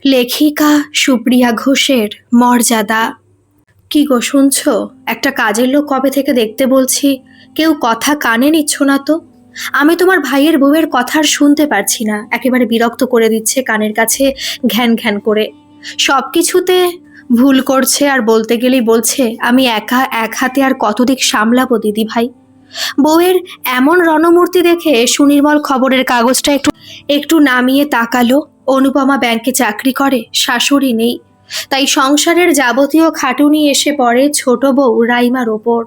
লেখিকা সুপ্রিয়া ঘোষের মর্যাদা। কি গো শুনছো? একটা কাজের লোক কবে থেকে দেখতে বলছি, কেউ কথা কানে নিচ্ছ না তো। আমি তোমার ভাইয়ের বউয়ের কথা আর শুনতে পারছি না, একেবারে বিরক্ত করে দিচ্ছে কানের কাছে ঘ্যান ঘ্যান করে। সব কিছুতে ভুল করছে, আর বলতে গেলেই বলছে আমি একা এক হাতে আর কত দিক সামলাবো দিদি ভাই। বউয়ের এমন রণমূর্তি দেখে সুনির্মল খবরের কাগজটা একটু একটু নামিয়ে তাকালো। অনুপমা ব্যাংকে চাকরি করে, শাশুড়ি নেই, তাই সংসারের যাবতীয় খাটুনি এসে পড়ে ছোট বউ রাইমার ওপর।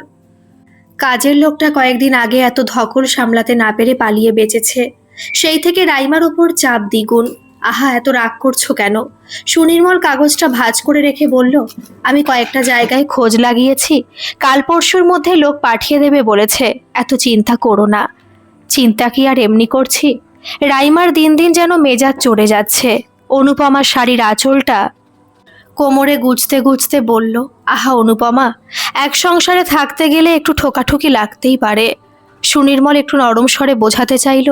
কাজের লোকটা কয়েকদিন আগে এত ধকল সামলাতে না পেরে পালিয়ে বেঁচেছে, সেই থেকে রাইমার ওপর চাপ দ্বিগুণ। আহা, এত রাগ করছো কেন? সুনির্মল কাগজটা ভাঁজ করে রেখে বলল, আমি কয়েকটা জায়গায় খোঁজ লাগিয়েছি, কাল পরশুর মধ্যে লোক পাঠিয়ে দেবে বলেছে। এত চিন্তা করো না। চিন্তা কি আর এমনি করছি? রাইমার দিন দিন যেন মেজাজ চড়ে যাচ্ছে। অনুপমার শাড়ির আঁচলটা কোমরে গুজতে গুজতে বলল, আহা অনুপমা, এক সংসারে থাকতে গেলে একটু ঠোকাঠুকি লাগতেই পারে। সুনির্মল একটু নরম স্বরে বোঝাতে চাইল,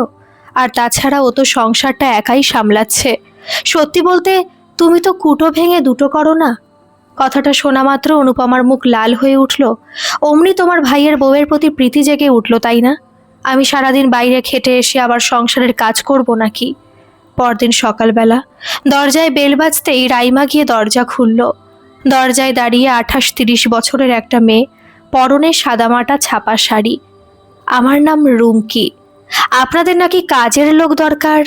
আর তাছাড়া ও তো সংসারটা একাই সামলাচ্ছে। সত্যি বলতে তুমি তো কুটো ভেঙে দুটো করো না। কথাটা শোনা মাত্র অনুপমার মুখ লাল হয়ে উঠল। অমনি তোমার ভাইয়ের বউয়ের প্রতি প্রীতি জেগে উঠল, তাই না? আমি সারাদিন বাইরে খেটে এসে আবার সংসারের কাজ করব নাকি? পরদিন সকালবেলা দরজায় বেল বাজতেই রাইমা গিয়ে দরজা খুলল। দরজায় দাঁড়িয়ে 28-30 বছরের একটা মেয়ে, পরনে সাদামাটা ছাপা শাড়ি। আমার নাম রুমকি, আপনাদের নাকি কাজের লোক দরকার,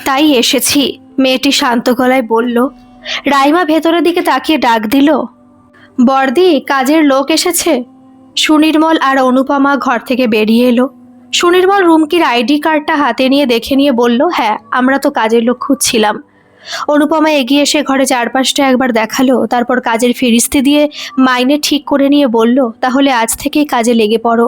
তাই এসেছি, মেয়েটি শান্ত গলায় বলল। রাইমা ভেতরের দিকে তাকিয়ে ডাক দিল, বর্দি, কাজের লোক এসেছে। সুনির্মল আর অনুপমা ঘর থেকে বেরিয়ে এলো। সুনির্মল রুমকির আইডি কার্ডটা হাতে নিয়ে দেখে নিয়ে বলল, হ্যাঁ, আমরা তো কাজের লোক খুঁজছিলাম। অনুপমা এগিয়ে এসে ঘরে চারপাশটা একবার দেখালো, তারপর কাজের ফিরিস্তি দিয়ে মাইনে ঠিক করে নিয়ে বলল, তাহলে আজ থেকেই কাজে লেগে পড়ো।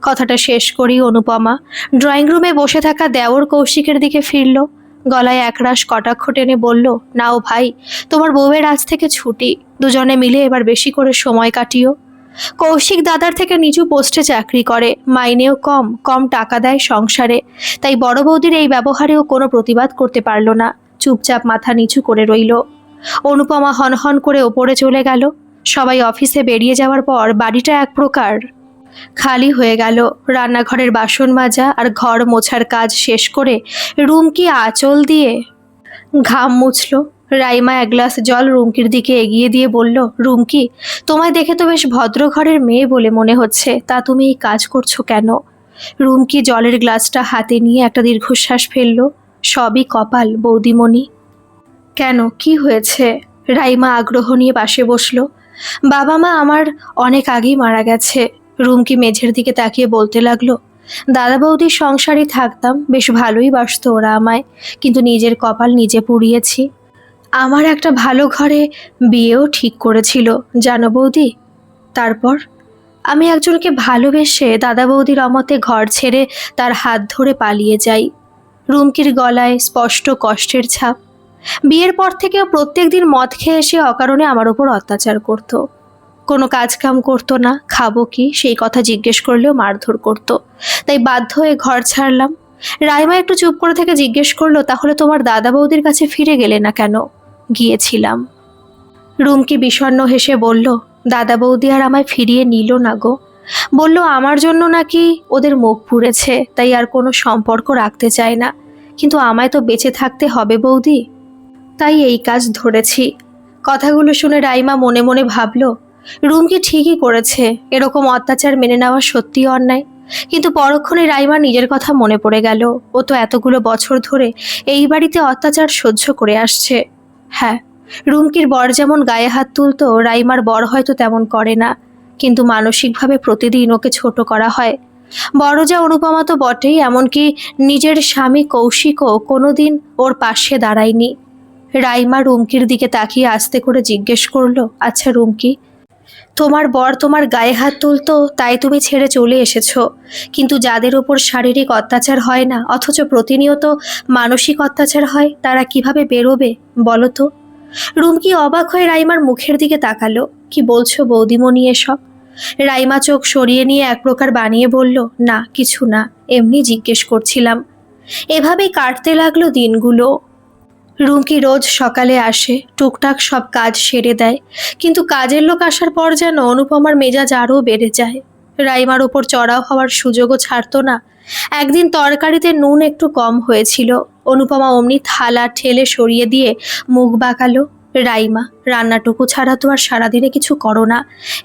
কথাটা শেষ করেই অনুপমা ড্রয়িং রুমে বসে থাকা দেওর কৌশিকের দিকে ফিরল। গলায় একরাশ কটাক্ষ টেনে বলল, নাও ভাই, তোমার বউয়ের আজ থেকে ছুটি, দুজনে মিলে এবার বেশি করে সময় কাটিও। কৌশিক দাদার থেকে নিচু পোস্টে চাকরি করে, মাইনেও কম, কম টাকা দেয় সংসারে, তাই বড় বৌদির এই ব্যবহারেও কোনো প্রতিবাদ করতে পারল না, চুপচাপ মাথা নিচু করে রইল। অনুপমা হনহন করে ওপরে চলে গেল। সবাই অফিসে বেরিয়ে যাওয়ার পর বাড়িটা এক প্রকার খালি হয়ে গেল। রান্নাঘরের বাসন মাজা আর ঘর মোছার কাজ শেষ করে রুমকি আঁচল দিয়ে ঘাম মুছল। রাইমা এক গ্লাস জল রুমকির দিকে এগিয়ে দিয়ে বলল, রুমকি, তোমায় দেখে তো বেশ ভদ্র ঘরের মেয়ে বলে মনে হচ্ছে, তা তুমি এই কাজ করছো কেন? রুমকি জলের গ্লাসটা হাতে নিয়ে একটা দীর্ঘশ্বাস ফেলল। সবই কপাল বৌদিমণি। কেন, কি হয়েছে? রাইমা আগ্রহ নিয়ে পাশে বসলো। বাবা মা আমার অনেক আগেই মারা গেছে। রুমকি মেঝের দিকে তাকিয়ে বলতে লাগলো, দাদা বৌদির সংসারে থাকতাম, বেশ ভালোই বাসতো ওরা আমায়, কিন্তু নিজের কপাল নিজে পুড়িয়েছি। আমার একটা ভালো ঘরে বিয়েও ঠিক করেছিল জানো বৌদি। তারপর আমি একজনকে ভালোবেসে দাদা বৌদির অমতে ঘর ছেড়ে তার হাত ধরে পালিয়ে যাই। রুমকির গলায় স্পষ্ট কষ্টের ছাপ। বিয়ের পর থেকেও প্রত্যেক দিন মদ খেয়ে এসে অকারণে আমার ওপর অত্যাচার করত। কোনো কাজকাম করতো না, খাবো কি সেই কথা জিজ্ঞেস করলেও মারধর করত। তাই বাধ্য হয়ে ঘর ছাড়লাম। রাইমা একটু চুপ করে থেকে জিজ্ঞেস করলো, তাহলে তোমার দাদা বৌদির কাছে ফিরে গেলে না কেন? গিয়েছিলাম। রুমকি বিষণ্ণ হেসে বলল, দাদা বৌদি আর আমায় ফিরিয়ে নিল না গো। বলল আমার জন্য নাকি ওদের মুখ পুড়েছে, তাই আর কোনো সম্পর্ক রাখতে চায় না। কিন্তু আমায় তো বেঁচে থাকতে হবে বৌদি, তাই এই কাজ ধরেছি। কথাগুলো শুনে রাইমা মনে মনে ভাবল, রুমকি ঠিকই করেছে, এরকম অত্যাচার মেনে নেওয়া সত্যিই অন্যায়। কিন্তু পরক্ষণে রাইমা নিজের কথা মনে পড়ে গেল, ও তো এতগুলো বছর ধরে এই বাড়িতে অত্যাচার সহ্য করে আসছে। হ্যাঁ, রুমকির বর যেমন গায়ে হাত তুলতো, রাইমার বর হয়তো তেমন করে না, কিন্তু মানসিকভাবে প্রতিদিন ওকে ছোট করা হয়। বড় যা অনুপমা তো বটেই, এমনকি নিজের স্বামী কৌশিকও কোনোদিন ওর পাশে দাঁড়ায়নি। রাইমা রুমকির দিকে তাকিয়ে আস্তে করে জিজ্ঞেস করলো, আচ্ছা রুমকি, তোমার বর তোমার গায়ে হাত তুলতো তাই তুমি ছেড়ে চলে এসেছো, কিন্তু যাদের ওপর শারীরিক অত্যাচার হয় না অথচ প্রতিনিয়ত মানসিক অত্যাচার হয়, তারা কিভাবে বেরোবে বলো তো? রুমকি অবাক হয়ে রাইমার মুখের দিকে তাকালো। কি বলছো বৌদিমণি এসব? রাইমা চোখ সরিয়ে নিয়ে এক প্রকার বানিয়ে বলল, না কিছু না, এমনি জিজ্ঞেস করছিলাম। এভাবেই কাটতে লাগলো দিনগুলো। রুমকি রোজ সকালে আসে, টুকটাক সব কাজ সেরে দেয়, কিন্তু কাজের লোক আসার পর যেন অনুপমার মেজাজ আরও বেড়ে যায়। রাইমার ওপর চড়াও হওয়ার সুযোগও ছাড়তো না। একদিন তরকারিতে নুন একটু কম হয়েছিল, অনুপমা অমনি থালা ঠেলে সরিয়ে দিয়ে মুখ বাঁকালো। রাইমা, রান্নাটুকু ছাড়া তো আর সারাদিনে কিছু করো না,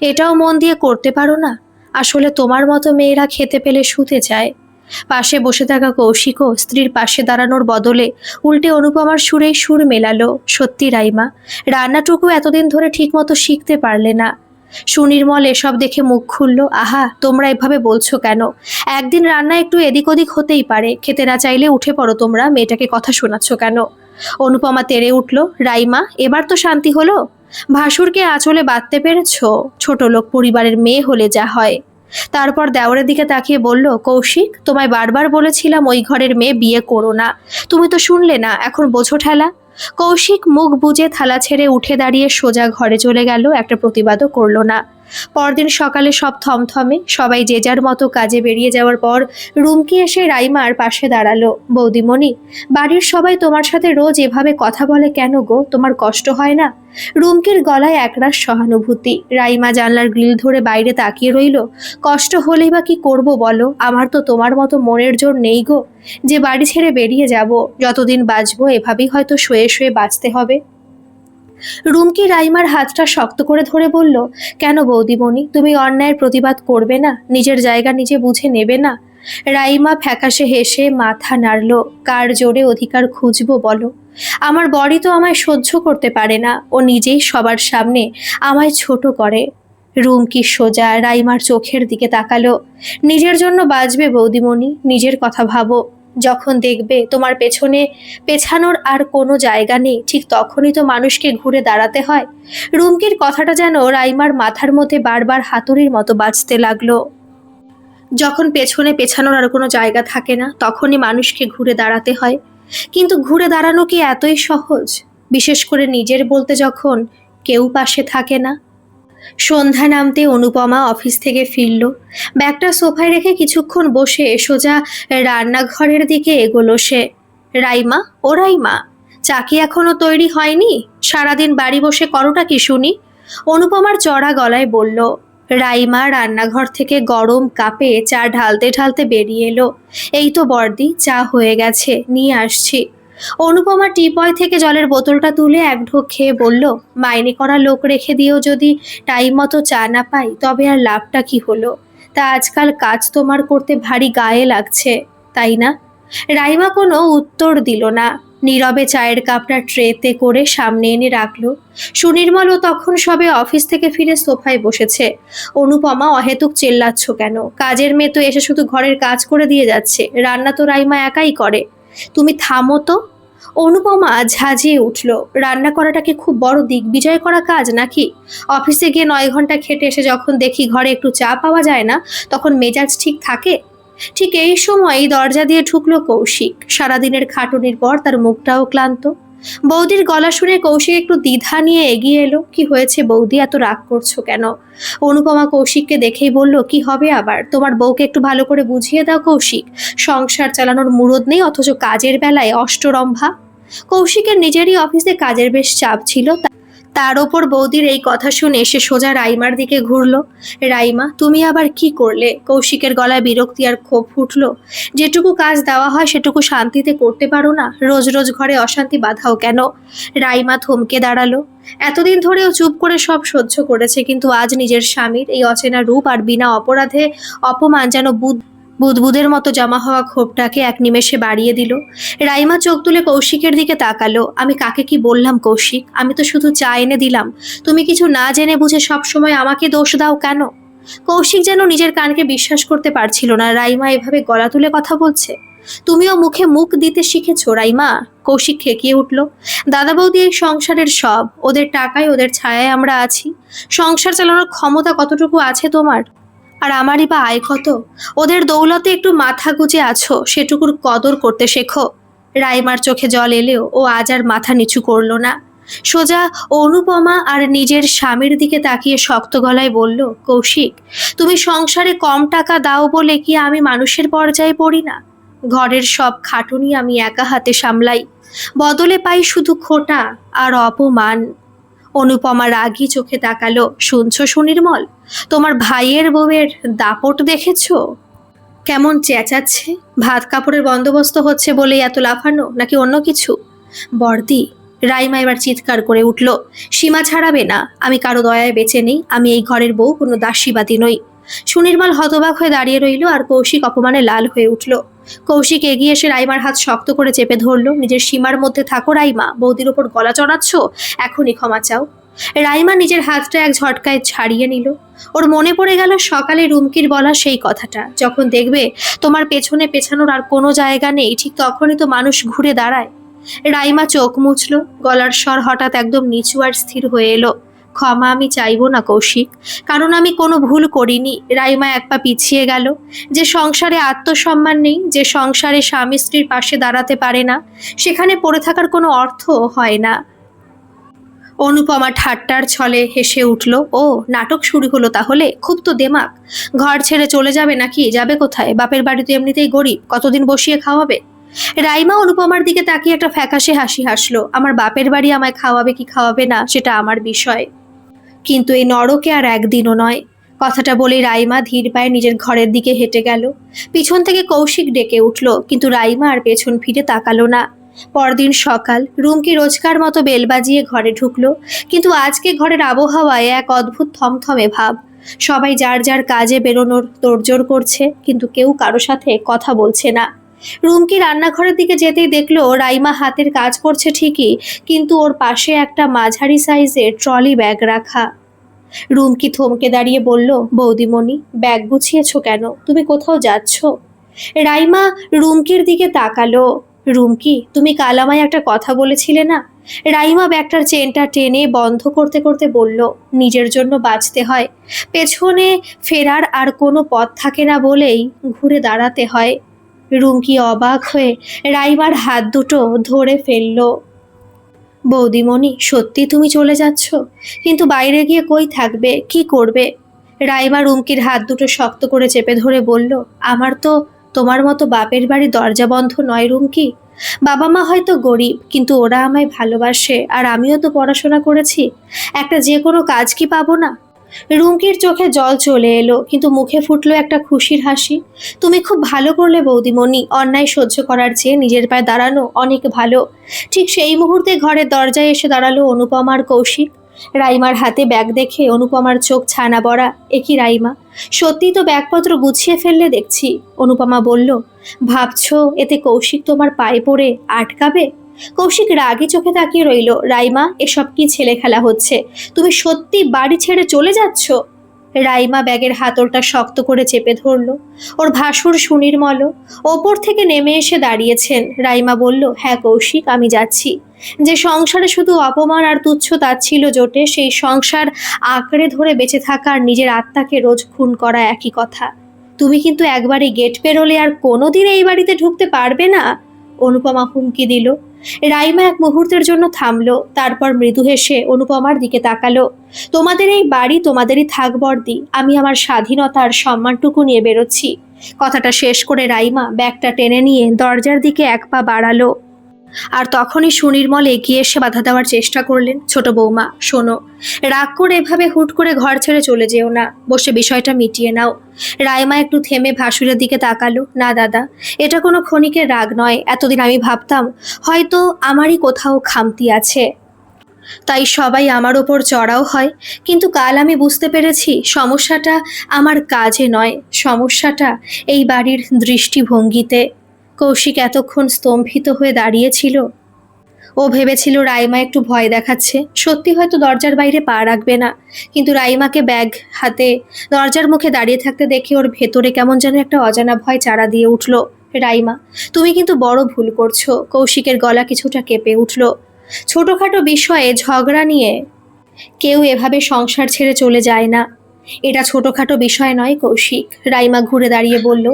এটাও মন দিয়ে করতে পারো না? আসলে তোমার মতো মেয়েরা খেতে পেলে শুতে চায়। পাশে বসে থাকা কৌশিকও স্ত্রীর পাশে দাঁড়ানোর বদলে উল্টে অনুপমার সুরেই সুর মেলালো। সত্যি রাইমা, রান্নাটুকু এতদিন ধরে ঠিকমতো শিখতে পারলে না। সুনির্মল এসব দেখে মুখ খুলল। আহা, তোমরা এভাবে বলছো কেন? একদিন রান্না একটু এদিক ওদিক হতেই পারে, খেতে না চাইলে উঠে পড়ো তোমরা, মেয়েটাকে কথা শোনাচ্ছ কেন? অনুপমা তেড়ে উঠল। রাইমা, এবার তো শান্তি হলো? ভাসুরকে আঁচলে বাঁধতে পেরেছ? ছোট লোক পরিবারের মেয়ে হলে যা হয়। তারপর দেওরের দিকে তাকিয়ে বলল, কৌশিক, তোমায় বারবার বলেছিলাম ওই ঘরের মেয়ে বিয়ে করো না, তুমি তো শুনলে না, এখন বোঝো ঠেলা। কৌশিক মুখ বুজে থালা ছেড়ে উঠে দাঁড়িয়ে সোজা ঘরে চলে গেল, একটা প্রতিবাদও করল না। পরদিন সকালে সব থমথমে, সবাই যে যার মতো কাজে বেরিয়ে যাওয়ার পর রুমকি এসে রাইমার পাশে দাঁড়ালো। বৌদিমণি, বাড়ির সবাই তোমার সাথে রোজ এভাবে কথা বলে কেন গো? তোমার কষ্ট হয় না? রুমকির গলায় একরাশ সহানুভূতি। রাইমা জানলার গ্রিল ধরে বাইরে তাকিয়ে রইল। কষ্ট হলেই বা কি করব বলো? আমার তো তোমার মতো মনের জোর নেই গো, যে বাড়ি ছেড়ে বেরিয়ে যাব। যতদিন বাঁচবো এভাবেই হয়তো শুয়ে শুয়ে বাঁচতে হবে। রুমকি রাইমার হাতটা শক্ত করে ধরে বলল, কেন বৌদিমণি, তুমি অন্যায়ের প্রতিবাদ করবে না? নিজের জায়গা নিজে বুঝে নেবে না? রাইমা ফ্যাকাশে হেসে মাথা নাড়ল। কার জোরে অধিকার খুঁজবো বলো? আমার বড়ি তো আমায় সহ্য করতে পারে না, ও নিজেই সবার সামনে আমায় ছোট করে। রুমকি সোজা রাইমার চোখের দিকে তাকালো। নিজের জন্য বাঁচবে বৌদিমণি, নিজের কথা ভাবো। যখন দেখবে তোমার পেছনে পেছানোর আর কোনো জায়গা নেই, ঠিক তখনই তো মানুষকে ঘুরে দাঁড়াতে হয়। রুমকির কথাটা যেন রাইমার মাথার মধ্যে বারবার হাতুড়ির মতো বাজতে লাগলো। যখন পেছনে পেছানোর আর কোনো জায়গা থাকে না, তখনই মানুষকে ঘুরে দাঁড়াতে হয়। কিন্তু ঘুরে দাঁড়ানো কি এতই সহজ? বিশেষ করে নিজের বলতে যখন কেউ পাশে থাকে না। সন্ধ্যা নামতে অনুপমা অফিস থেকে ফিরল। ব্যাগটা সোফায় রেখে কিছুক্ষণ বসে সোজা রান্নাঘরের দিকে এগোলো সে। রাইমা, ও রাইমা, চা কি এখনো তৈরি হয়নি? সারাদিন বাড়ি বসে করোটা কি শুনি? অনুপমার চড়া গলায় বলল। রাইমা রান্নাঘর থেকে গরম কাপে চা ঢালতে ঢালতে বেরিয়ে এলো। এই তো বর্দি, চা হয়ে গেছে, নিয়ে আসছি। অনুপমা টিপয় থেকে জলের বোতলটা তুলে এক ঢোক খেয়ে বলল, মাইনে করা লোক রেখে দিয়েও যদি টাইম মতো চা না পাই, তবে আর লাভটা কি হলো? তা আজকাল কাজ তোমার করতে ভারী গায়ে লাগছে, তাই না? রাইমা কোনো উত্তর দিল না, নীরবে চায়ের কাপটা ট্রেতে করে সামনে এনে রাখলো। সুনির্মলও তখন সবে অফিস থেকে ফিরে সোফায় বসেছে। অনুপমা, অহেতুক চেল্লাচ্ছ কেন? কাজের মেয়ে তো এসে শুধু ঘরের কাজ করে দিয়ে যাচ্ছে, রান্না তো রাইমা একাই করে। তুমি থামো তো। অনুপমা ঝাঁঝিয়ে উঠল। রান্না করাটা কি খুব বড় দিগ্বিজয় করা কাজ নাকি? অফিসে গিয়ে 9 ঘন্টা খেটে এসে যখন দেখি ঘরে একটু চা পাওয়া যায় না, তখন মেজাজ ঠিক থাকে? ঠিক এই সময়ই দরজা দিয়ে ঢুকলো কৌশিক। সারাদিনের খাটুনির পর তার মুখটাও ক্লান্ত। বৌদির গলা শুনে কৌশিক একটু দ্বিধা নিয়ে এগিয়ে এলো। কি হয়েছে বৌদি, এত রাগ করছো কেন? অনুপমা কৌশিককে দেখেই বলল, কি হবে আবার? তোমার বউকে একটু ভালো করে বুঝিয়ে দাও কৌশিক, সংসার চালানোর মুরদ নেই অথচ কাজের বেলায় অষ্টরম্ভা। কৌশিকের নিজেরই অফিসে কাজের বেশ চাপ ছিল, তার ওপর বৌদির এই কথা শুনে সে সোজা রাইমার দিকে ঘুরল। রাইমা, তুমি আবার কি করলে? কৌশিকের গলায় বিরক্তি আর ক্ষোভ ফুটল। যেটুকু কাজ দেওয়া হয় সেটুকু শান্তিতে করতে পারো না? রোজ রোজ ঘরে অশান্তি বাঁধাও কেন? রাইমা থমকে দাঁড়ালো। এতদিন ধরেও চুপ করে সব সহ্য করেছে, কিন্তু আজ নিজের স্বামীর এই অচেনা রূপ আর বিনা অপরাধে অপমান যেন বুদবুদের মতো জমা হওয়া ক্ষোভটাকে এক নিমেষে বাড়িয়ে দিল। রাইমা চোখ তুলে কৌশিকের দিকে তাকালো। আমি কাকে কি বললাম কৌশিক? আমি তো শুধু চা এনে দিলাম, তুমি কিছু না জেনে বুঝে সব সময় আমাকে দোষ দাও কেন? কৌশিক যেন নিজের কানকে বিশ্বাস করতে পারছিল না। রাইমা এভাবে গলা তুলে কথা বলছে? তুমিও মুখে মুখ দিতে শিখেছো রাইমা? কৌশিক খেকিয়ে উঠল। দাদা বৌদি এই সংসারের সব, ওদের টাকায় ওদের ছায়ায় আমরা আছি। সংসার চালানোর ক্ষমতা কতটুকু আছে তোমার? আর আমারই বা আয় কত? ওদের দৌলতে একটু মাথা গুজে আছো, সেটুকুর কদর করতে শেখো। রাইমার চোখে জল এলেও ও আজ আর মাথা নিচু করলো না। সোজা অনুপমা আর নিজের স্বামীর দিকে তাকিয়ে শক্ত গলায় বলল, কৌশিক, তুমি সংসারে কম টাকা দাও বলে কি আমি মানুষের পর্যায়ে পড়ি না? ঘরের সব খাটুনি আমি একা হাতে সামলাই। বদলে পাই শুধু খোটা আর অপমান। অনুপমা রাগী চোখে তাকালো। শুনছো সুনির্মল, তোমার ভাইয়ের বউয়ের দাপট দেখেছো? কেমন চেঁচাচ্ছে। ভাত কাপড়ের বন্দোবস্ত হচ্ছে বলেই এত লাফানো, নাকি অন্য কিছু? বর্দি, রাইমা এবার চিৎকার করে উঠল, সীমা ছাড়াবে না। আমি কারো দয়ায় বেঁচে নেই, আমি এই ঘরের বউ, কোনো দাসীবাদী নই। সুনির্মল হতবাক হয়ে দাঁড়িয়ে রইল, আর কৌশিক অপমানে লাল হয়ে উঠল। কৌশিক এগিয়ে এসে রাইমার হাত শক্ত করে চেপে ধরল। নিজের সীমার মধ্যে থাকো রাইমা, বৌদির ওপর গলা চড়াচ্ছ, এখনই ক্ষমা চাও। রাইমা নিজের হাতটা এক ঝটকায় ছাড়িয়ে নিল। ওর মনে পড়ে গেল সকালে রুমকির বলা সেই কথাটা, যখন দেখবে তোমার পেছনে পেছানোর আর কোনো জায়গা নেই, ঠিক তখনই তো মানুষ ঘুরে দাঁড়ায়। রাইমা চোখ মুছল, গলার স্বর হঠাৎ একদম নিচু আর স্থির হয়ে এলো। ক্ষমা আমি চাইবো না কৌশিক, কারণ আমি কোনো ভুল করিনি। রাইমা এক পা পিছিয়ে গেল। যে সংসারে আত্মসম্মান নেই, যে সংসারে স্বামী স্ত্রীর পাশে দাঁড়াতে পারে না, সেখানে পড়ে থাকার কোনো অর্থ হয় না। অনুপমা ঠাট্টার ছলে হেসে উঠল। ও, নাটক শুরু হলো তাহলে? খুব তো দেমাক। ঘর ছেড়ে চলে যাবে নাকি? যাবে কোথায়? বাপের বাড়ি তো এমনিতেই গরিব, কতদিন বসিয়ে খাওয়াবে? রাইমা অনুপমার দিকে তাকিয়ে একটা ফ্যাকাশে হাসি হাসলো। আমার বাপের বাড়ি আমায় খাওয়াবে কি খাওয়াবে না সেটা আমার বিষয়, কিন্তু এই নরকে আর একদিনও নয়। কথাটা বলে রাইমা ধীর পায়ে নিজের ঘরের দিকে হেঁটে গেল। পিছন থেকে কৌশিক ডেকে উঠল, কিন্তু রাইমা আর পেছন ফিরে তাকালো না। পরদিন সকাল, রুমকি রোজকার মতো বেল বাজিয়ে ঘরে ঢুকলো, কিন্তু আজকে ঘরের আবহাওয়ায় এক অদ্ভুত থমথমে ভাব। সবাই যার যার কাজে বেরোনোর তোড়জোড় করছে, কিন্তু কেউ কারো সাথে কথা বলছে না। রুমকি রান্নাঘরের দিকে যেতেই দেখলো রাইমা হাতের কাজ করছে ঠিকই, কিন্তু ওর পাশে একটা মাঝারি সাইজের ট্রলি ব্যাগ রাখা। রুমকি থমকে দাঁড়িয়ে বলল, বৌদিমণি, ব্যাগ গুছিয়েছো কেন? তুমি কোথাও যাচ্ছ? রাইমা রুমকির দিকে তাকালো। রুমকি, তুমি কাল আমায় একটা কথা বলেছিলে না? রাইমা ব্যাগটার চেনটা টেনে বন্ধ করতে করতে বলল, নিজের জন্য বাঁচতে হয়, পেছনে ফেরার আর কোনো পথ থাকে না বলেই ঘুরে দাঁড়াতে হয়। রুমকি অবাক হয়ে রাইমার হাত দুটো ধরে ফেলল। বৌদিমণি, সত্যি তুমি চলে যাচ্ছ? কিন্তু বাইরে গিয়ে কই থাকবে, কি করবে? রাইমা রুমকির হাত দুটো শক্ত করে চেপে ধরে বলল, আমার তো তোমার মতো বাপের বাড়ি দরজা বন্ধ নয় রুমকি। বাবা মা হয়তো গরিব, কিন্তু ওরা আমায় ভালোবাসে, আর আমিও তো পড়াশোনা করেছি। একটা যে কোনো কাজ কি পাবো না? রুমকির চোখে জল চলে এলো, কিন্তু মুখে ফুটলো একটা খুশির হাসি। তুমি খুব ভালো করলে বৌদিমণি, অন্যায় সহ্য করার চেয়ে নিজের পায়ে দাঁড়ানো অনেক ভালো। ঠিক সেই মুহূর্তে ঘরের দরজায় এসে দাঁড়ালো অনুপমার কৌশিক। রাইমার হাতে ব্যাগ দেখে অনুপমার চোখ ছানা বড়া। একই রাইমা, সত্যি তো ব্যাগপত্র গুছিয়ে ফেললে দেখছি। অনুপমা বলল, ভাবছো এতে কৌশিক তোমার পায়ে পড়ে আটকাবে? কৌশিক রাগী চোখে তাকিয়ে রইল। রাইমা, এসব কি ছেলে খেলা হচ্ছে? তুমি সত্যি বাড়ি ছেড়ে চলে যাচ্ছ? রাইমা ব্যাগের হাতলটা শক্ত করে চেপে ধরল। ওর ভাসুর সুনির্মল ওপর থেকে নেমে এসে দাঁড়িয়েছেন। রাইমা বলল, হ্যাঁ কৌশিক, আমি যাচ্ছি। যে সংসারে শুধু অপমান আর তুচ্ছ তাচ্ছিল্য জোটে, সেই সংসার আঁকড়ে ধরে বেঁচে থাকা আর নিজের আত্মাকে রোজ খুন করা একই কথা। তুমি কিন্তু একবারই গেট পেরোলে আর কোনোদিন এই বাড়িতে ঢুকতে পারবে না। অনুপমা হুমকি দিল। রাইমা এক মুহূর্তের জন্য থামলো, তারপর মৃদু হেসে অনুপমার দিকে তাকালো। তোমাদের এই বাড়ি তোমাদেরই থাক বর্দি, আমি আমার স্বাধীনতা আর সম্মানটুকু নিয়ে বেরোচ্ছি। কথাটা শেষ করে রাইমা ব্যাগটা টেনে নিয়ে দরজার দিকে এক পা বাড়ালো। আর তখনই সুনির্মল এগিয়ে এসে বাধা দেওয়ার চেষ্টা করলেন। ছোট বৌমা, শোনো, রাগ করে এভাবে হুট করে ঘর ছেড়ে চলে যেও না, বসে বিষয়টা মিটিয়ে নাও। রাইমা একটু থেমে ভাসুরের দিকে তাকালো। না দাদা, এটা কোনো ক্ষণিকের রাগ নয়। এতদিন আমি ভাবতাম হয়তো আমারই কোথাও খামতি আছে, তাই সবাই আমার ওপর চড়াও হয়, কিন্তু কাল আমি বুঝতে পেরেছি সমস্যাটা আমার কাজে নয়, সমস্যাটা এই বাড়ির দৃষ্টিভঙ্গিতে। কৌশিক এতক্ষণ স্তম্ভিত হয়ে দাঁড়িয়েছিল। ও ভেবেছিল রাইমা একটু ভয় দেখাচ্ছে, সত্যি হয়তো দরজার বাইরে পা রাখবে না। কিন্তু রাইমাকে ব্যাগ হাতে দরজার মুখে দাঁড়িয়ে থাকতে দেখে ওর ভেতরে কেমন যেন একটা অজানা ভয় চারা দিয়ে উঠল। রাইমা, তুমি কিন্তু বড় ভুল করছো। কৌশিকের গলা কিছুটা কেঁপে উঠল। ছোটখাটো বিষয়ে ঝগড়া নিয়ে কেউ এভাবে সংসার ছেড়ে চলে যায় না। এটা ছোটখাটো বিষয় নয় কৌশিক। রাইমা ঘুরে দাঁড়িয়ে বলল,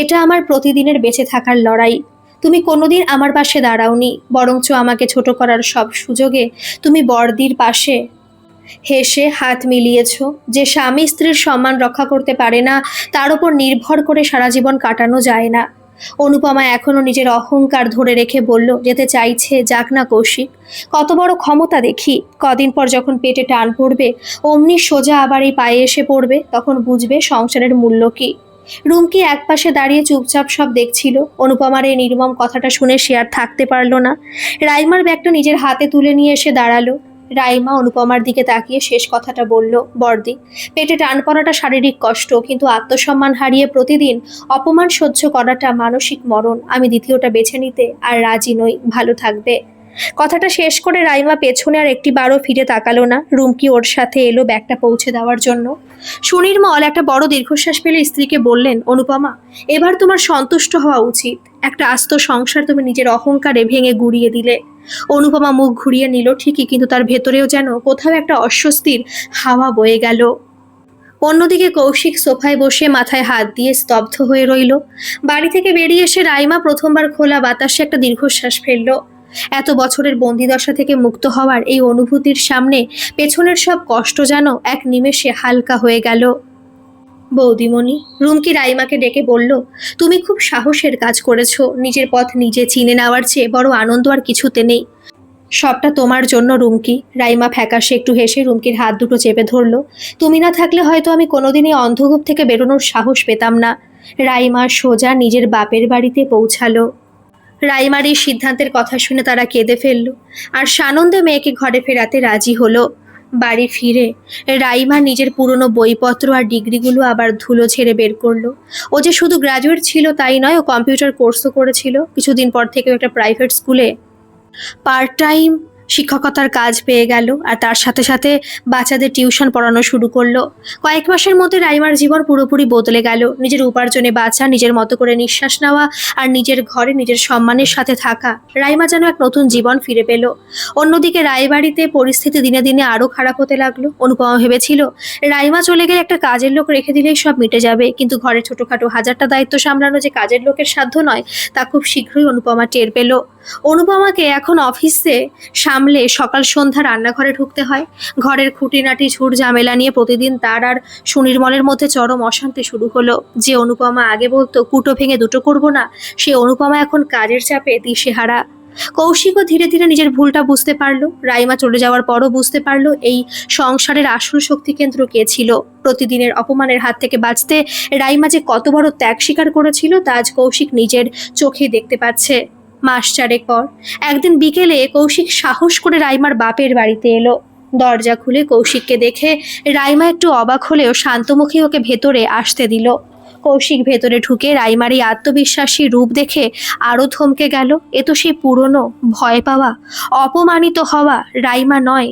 এটা আমার প্রতিদিনের বেঁচে থাকার লড়াই। তুমি কোনোদিন আমার পাশে দাঁড়াওনি, বরঞ্চ আমাকে ছোট করার সব সুযোগে তুমি বড়দির পাশে হেসে হাত মিলিয়েছ। যে স্বামী স্ত্রীর সম্মান রক্ষা করতে পারে না, তার উপর নির্ভর করে সারা জীবন কাটানো যায় না। অনুপমা এখনো নিজের অহংকার ধরে রেখে বলল, যেতে চাইছে যাক না কৌশিক, কত বড় ক্ষমতা দেখি। কদিন পর যখন পেটে টান পড়বে অমনি সোজা আবার এই পায়ে এসে পড়বে, তখন বুঝবে সংসারের মূল্য কি। রুমকি একপাশে দাঁড়িয়ে চুপচাপ সব দেখছিল। অনুপমার এই নির্মম কথাটা শুনে সে আর থাকতে পারল না। রাইমার ব্যাগটা নিজের হাতে তুলে নিয়ে এসে দাঁড়ালো। রাইমা অনুপমার দিকে তাকিয়ে শেষ কথাটা বলল, বর্দি, পেটে টান পড়াটা শারীরিক কষ্ট, কিন্তু আত্মসম্মান হারিয়ে প্রতিদিন অপমান সহ্য করাটা মানসিক মরণ। আমি দ্বিতীয়টা বেছে নিতে আর রাজি নই। ভালো থাকবে। কথাটা শেষ করে রাইমা পেছনে আর একটি বারও ফিরে তাকালো না। রুমকি ওর সাথে এলো ব্যাগটা পৌঁছে দেওয়ার জন্য। সুনির্মল একটা বড় দীর্ঘশ্বাস ফেলে স্ত্রীকে বললেন, অনুপমা, এবার তোমার সন্তুষ্ট হওয়া উচিত। একটা আস্ত সংসার তুমি নিজের অহংকারে ভেঙে গুড়িয়ে দিলে। অনুপমা মুখ ঘুরিয়ে নিল ঠিকই, কিন্তু তার ভেতরেও যেন কোথাও একটা অস্বস্তির হাওয়া বয়ে গেল। অন্যদিকে কৌশিক সোফায় বসে মাথায় হাত দিয়ে স্তব্ধ হয়ে রইল। বাড়ি থেকে বেরিয়ে এসে রাইমা প্রথমবার খোলা বাতাসে একটা দীর্ঘশ্বাস ফেলল। এত বছরের বন্দিদশা থেকে মুক্ত হওয়ার এই অনুভূতির সামনে পেছনের সব কষ্ট যেন এক নিমেষে হালকা হয়ে গেল। বৌদিমণি, রুমকি রাইমাকে ডেকে বলল, তুমি খুব সাহসের কাজ করেছো। নিজের পথ নিজে চিনে নেওয়ার চেয়ে বড় আনন্দ আর কিছুতে নেই। সবটা তোমার জন্য রুমকি। রাইমা ফ্যাকাশে একটু হেসে রুমকির হাত দুটো চেপে ধরলো। তুমি না থাকলে হয়তো আমি কোনোদিনই অন্ধকূপ থেকে বেরোনোর সাহস পেতাম না। রাইমা সোজা নিজের বাপের বাড়িতে পৌঁছালো। রাইমার এই সিদ্ধান্তের কথা শুনে তারা কেঁদে ফেলল, আর সানন্দে মেয়েকে ঘরে ফেরাতে রাজি হলো। বাড়ি ফিরে রাইমা নিজের পুরনো বইপত্র আর ডিগ্রিগুলো আবার ধুলো ঝেড়ে বের করলো। ও যে শুধু গ্র্যাজুয়েট ছিল তাই নয়, ও কম্পিউটার কোর্সও করেছিল। কিছুদিন পর থেকে একটা প্রাইভেট স্কুলে পার্ট টাইম শিক্ষকতার কাজ পেয়ে গেল, আর তার সাথে সাথে বাচ্চাদের টিউশন পড়ানো শুরু করলো। কয়েক মাসের মধ্যে রাইমার জীবন পুরোপুরি বদলে গেল। নিজের উপার্জনে বাঁচা, নিজের মতো করে নিঃশ্বাস নেওয়া, আর নিজের ঘরে নিজের সম্মানের সাথে থাকা। রাইমা যেন এক নতুন জীবন ফিরে পেল। অন্যদিকে রায়বাড়িতে পরিস্থিতি দিনে দিনে আরও খারাপ হতে লাগলো। অনুপমা ভেবেছিল রাইমা চলে গেলে একটা কাজের লোক রেখে দিলেই সব মিটে যাবে, কিন্তু ঘরে ছোটোখাটো হাজারটা দায়িত্ব সামলানো যে কাজের লোকের সাধ্য নয়, তা খুব শীঘ্রই অনুপমা টের পেল। অনুপমাকে এখন অফিসে সামলে সকাল সন্ধ্যা রান্নাঘরে ঢুকতে হয়। ঘরের খুঁটিনাটি ঝুট ঝামেলা নিয়ে প্রতিদিন তার আর সুনির্মলের মধ্যে চরম অশান্তি শুরু হলো। যে অনুপমা আগে বলতো কুটো ভেঙে দুটো করবো না, সে অনুপমা এখন কাজের চাপে দিশেহারা। কৌশিকও ধীরে ধীরে নিজের ভুলটা বুঝতে পারলো। রাইমা চলে যাওয়ার পরও বুঝতে পারলো এই সংসারের আসল শক্তি কেন্দ্র কে ছিল। প্রতিদিনের অপমানের হাত থেকে বাঁচতে রাইমা যে কত বড় ত্যাগ স্বীকার করেছিল তা আজ কৌশিক নিজের চোখেই দেখতে পাচ্ছে। মাস চারেক পর একদিন বিকেলে কৌশিক সাহস করে রাইমার বাপের বাড়িতে এলো। দরজা খুলে কৌশিককে দেখে রাইমা একটু অবাক হলেও শান্তমুখী ওকে ভেতরে আসতে দিল। কৌশিক ভেতরে ঢুকে রাইমার এই আত্মবিশ্বাসী রূপ দেখে আরও থমকে গেল। এ তো সেই পুরনো ভয় পাওয়া, অপমানিত হওয়া রাইমা নয়।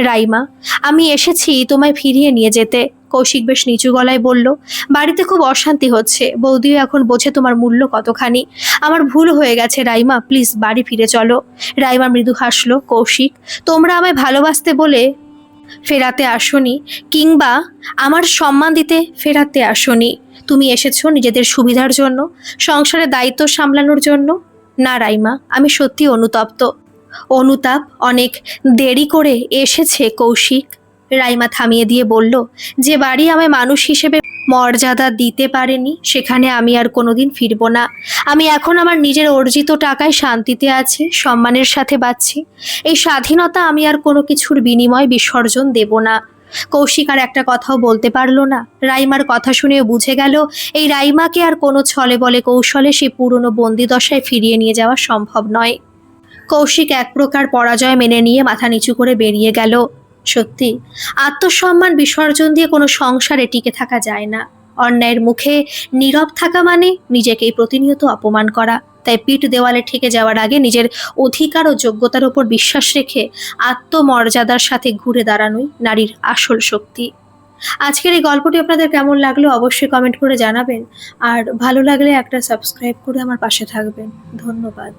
রাইমা, আমি এসেছি তোমায় ফিরিয়ে নিয়ে যেতে। কৌশিক বেশ নিচু গলায় বলল, বাড়িতে খুব অশান্তি হচ্ছে, বৌদিও এখন বোঝে তোমার মূল্য কতখানি। আমার ভুল হয়ে গেছে রাইমা, প্লিজ বাড়ি ফিরে চলো। রাইমা মৃদু হাসলো। কৌশিক, তোমরা আমায় ভালোবাসতে বলে ফেরাতে আসনি, কিংবা আমার সম্মান দিতে ফেরাতে আসনি। তুমি এসেছো নিজেদের সুবিধার জন্য, সংসারের দায়িত্ব সামলানোর জন্য। না রাইমা, আমি সত্যি অনুতপ্ত। অনুতাপ অনেক দেরি করে এসেছে কৌশিক। রাইমা থামিয়ে দিয়ে বলল, যে বাড়ি আমায় মানুষ হিসেবে মর্যাদা দিতে পারেনি সেখানে আমি আর কোনোদিন ফিরব না। আমি এখন আমার নিজের অর্জিত টাকায় শান্তিতে আছি, সম্মানের সাথে বাঁচছি। এই স্বাধীনতা আমি আর কোনো কিছুর বিনিময় বিসর্জন দেব না। কৌশিক আর একটা কথাও বলতে পারল না। রাইমার কথা শুনেও বুঝে গেল এই রাইমাকে আর কোনো ছলে বলে কৌশলে সে পুরনো বন্দিদশায় ফিরিয়ে নিয়ে যাওয়া সম্ভব নয়। কৌশিক এক প্রকার পরাজয় মেনে নিয়ে মাথা নিচু করে বেরিয়ে গেল। সত্যি, আত্মসম্মান বিসর্জন দিয়ে কোনো সংসারে টিকে থাকা যায় না। অন্যায়ের মুখে নীরব থাকা মানে নিজেকেই প্রতিনিয়ত অপমান করা। তাই পিঠ দেওয়ালে ঠেকে যাওয়ার আগে নিজের অধিকার ও যোগ্যতার উপর বিশ্বাস রেখে আত্মমর্যাদার সাথে ঘুরে দাঁড়ানোই নারীর আসল শক্তি। আজকের এই গল্পটি আপনাদের কেমন লাগলো অবশ্যই কমেন্ট করে জানাবেন, আর ভালো লাগলে একটা সাবস্ক্রাইব করে আমার পাশে থাকবেন। ধন্যবাদ।